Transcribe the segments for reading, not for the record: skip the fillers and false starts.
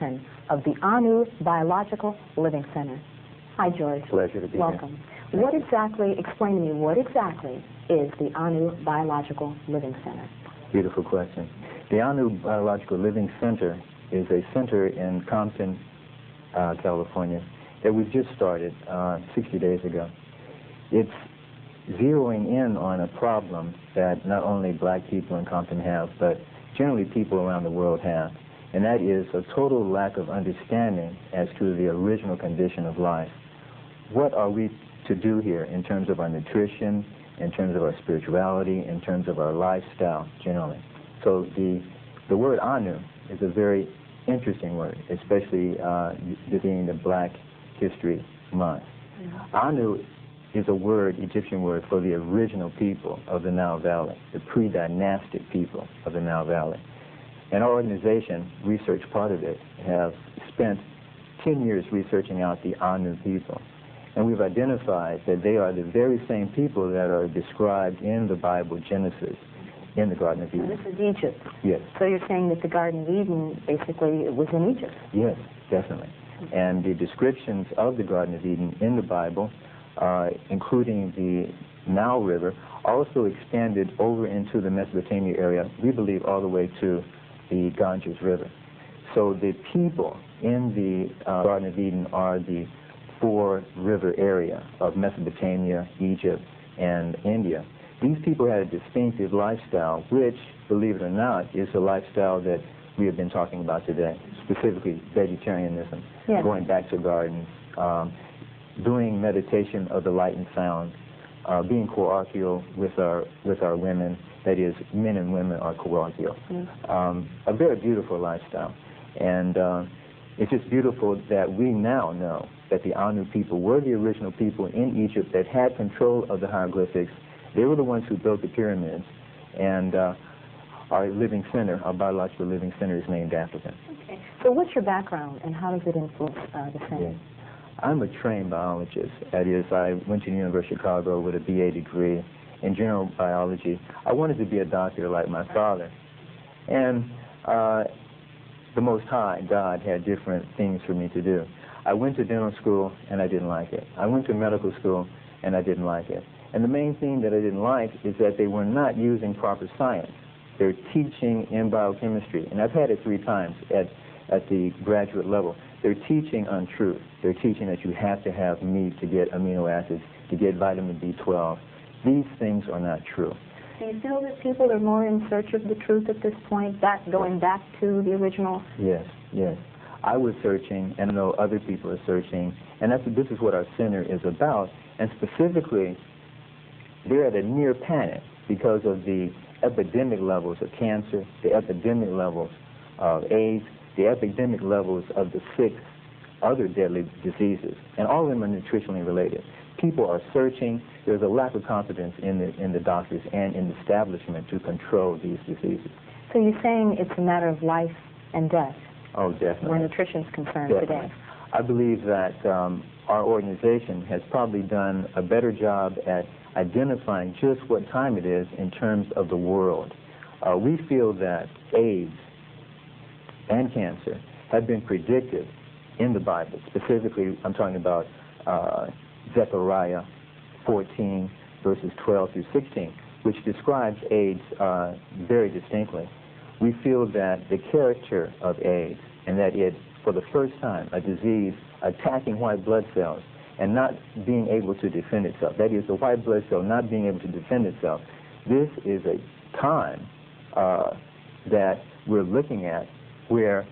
of the AnnuBioLivCTR Living Center. Hi, George. Pleasure to be here. Welcome. Explain to me, what exactly is the AnnuBioLivCTR Living Center? Beautiful question. The AnnuBioLivCTR Living Center is a center in Compton, California, that we've just started 60 days ago. It's zeroing in on a problem that not only black people in Compton have, but generally people around the world have, and that is a total lack of understanding as to the original condition of life. What are we to do here in terms of our nutrition, in terms of our spirituality, in terms of our lifestyle generally? So the word Anu is a very interesting word, especially being the Black History Month. Anu is a word, Egyptian word, for the original people of the Nile Valley, the pre-dynastic people of the Nile Valley. And our organization, research part of it, have spent 10 years researching out the Anu people. And we've identified that they are the very same people that are described in the Bible, Genesis, in the Garden of Eden. This is Egypt. Yes. So you're saying that the Garden of Eden basically was in Egypt? Yes, definitely. And the descriptions of the Garden of Eden in the Bible, including the Nile River, also expanded over into the Mesopotamia area, we believe all the way to the Ganges River. So the people in the Garden of Eden are the four-river area of Mesopotamia, Egypt, and India. These people had a distinctive lifestyle, which, believe it or not, is the lifestyle that we have been talking about today, specifically vegetarianism, yes. Going back to gardens, doing meditation of the light and sound, being coarcheal with our women, that is, men and women are coarcheal. A very beautiful lifestyle. And it's just beautiful that we now know that the Anu people were the original people in Egypt that had control of the hieroglyphics. They were the ones who built the pyramids. And our living center, our biological living center, is named after them. Okay. So what's your background and how does it influence the center? Yeah. I'm a trained biologist. That is, I went to the University of Chicago with a BA degree in general biology. I wanted to be a doctor like my father. And the Most High, God, had different things for me to do. I went to dental school and I didn't like it. I went to medical school and I didn't like it. And the main thing that I didn't like is that they were not using proper science. They're teaching in biochemistry, and I've had it 3 times at the graduate level. They're teaching untruth. They're teaching that you have to have meat to get amino acids, to get vitamin B12. These things are not true. Do you feel that people are more in search of the truth at this point, going back to the original? Yes, yes. I was searching, and I know other people are searching, and this is what our center is about. And specifically, they're at a near panic because of the epidemic levels of cancer, the epidemic levels of AIDS, the epidemic levels of the 6 other deadly diseases, and all of them are nutritionally related. People are searching. There's a lack of confidence in the doctors and in the establishment to control these diseases. So you're saying it's a matter of life and death? Oh, definitely. Where nutrition is concerned definitely. Today? I believe that our organization has probably done a better job at identifying just what time it is in terms of the world. We feel that AIDS and cancer have been predicted in the Bible. Specifically, I'm talking about Zechariah 14, verses 12 through 16, which describes AIDS very distinctly. We feel that the character of AIDS, and that it, for the first time, a disease attacking white blood cells and not being able to defend itself, that is, the white blood cell not being able to defend itself, this is a time that we're looking at where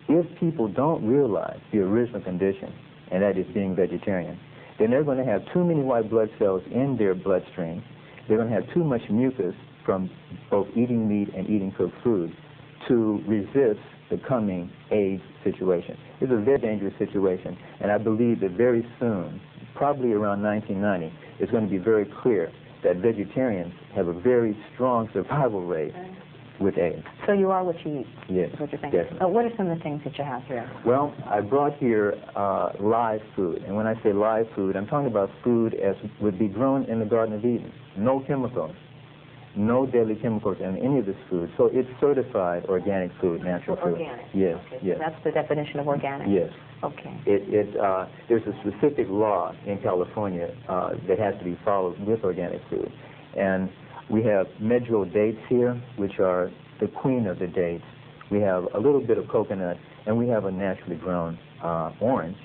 if people don't realize the original condition, and that is being vegetarian, then they're going to have too many white blood cells in their bloodstream. They're going to have too much mucus from both eating meat and eating cooked food to resist the coming AIDS situation. It's a very dangerous situation, and I believe that very soon, probably around 1990, it's going to be very clear that vegetarians have a very strong survival rate with AIDS. So you are what you eat? Yes, is what you're saying. definitely. What are some of the things that you have here? Well, I brought here live food, and when I say live food, I'm talking about food as would be grown in the Garden of Eden. No chemicals. no deadly chemicals in any of this food. So it's certified organic food, natural food. Organic? Yes, okay, yes. So that's the definition of organic? Yes. Okay. There's a specific law in California that has to be followed with organic food. And we have medjool dates here, which are the queen of the dates. We have a little bit of coconut, and we have a naturally grown orange,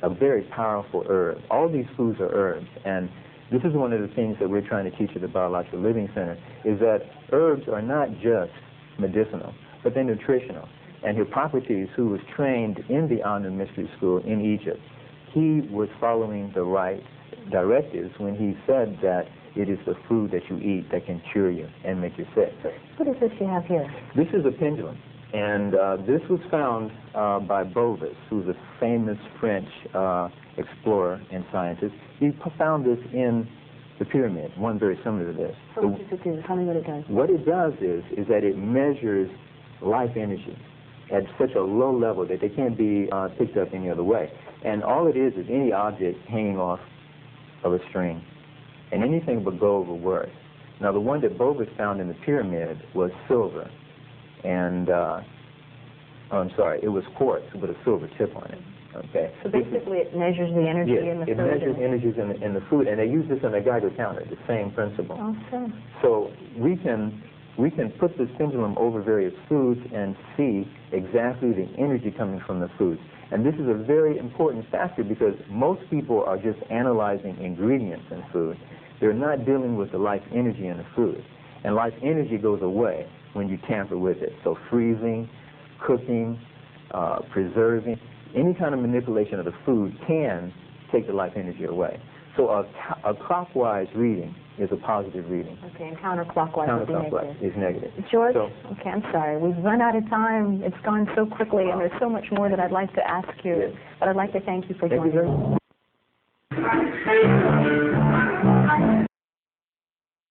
a very powerful herb. All these foods are herbs, and this is one of the things that we're trying to teach at the Biological Living Center, is that herbs are not just medicinal, but they're nutritional. And Hippocrates, who was trained in the Annu Mystery School in Egypt, he was following the right directives when he said that it is the food that you eat that can cure you and make you sick. What is this you have here? This is a pendulum, and this was found by Bovis, who's a famous French explorer and scientist. He found this in the pyramid, one very similar to this. So what does it do? Tell me what it does. What it does is that it measures life energy at such a low level that they can't be picked up any other way. And all it is any object hanging off of a string. And anything but gold will work. Now, the one that Bovis found in the pyramid was silver. And, it was quartz with a silver tip on it. Okay. So basically it measures the energy in the food. It measures energies in the food, and they use this on a Geiger counter, the same principle. Okay. So we can put this pendulum over various foods and see exactly the energy coming from the foods. And this is a very important factor because most people are just analyzing ingredients in food. They're not dealing with the life energy in the food. And life energy goes away when you tamper with it. So freezing, cooking, preserving, any kind of manipulation of the food can take the life energy away. So a clockwise reading is a positive reading. Okay, and counterclockwise is negative. George, okay, I'm sorry. We've run out of time. It's gone so quickly, and there's so much more that I'd like to ask you. Yes. But I'd like to thank you for Thank joining you very much.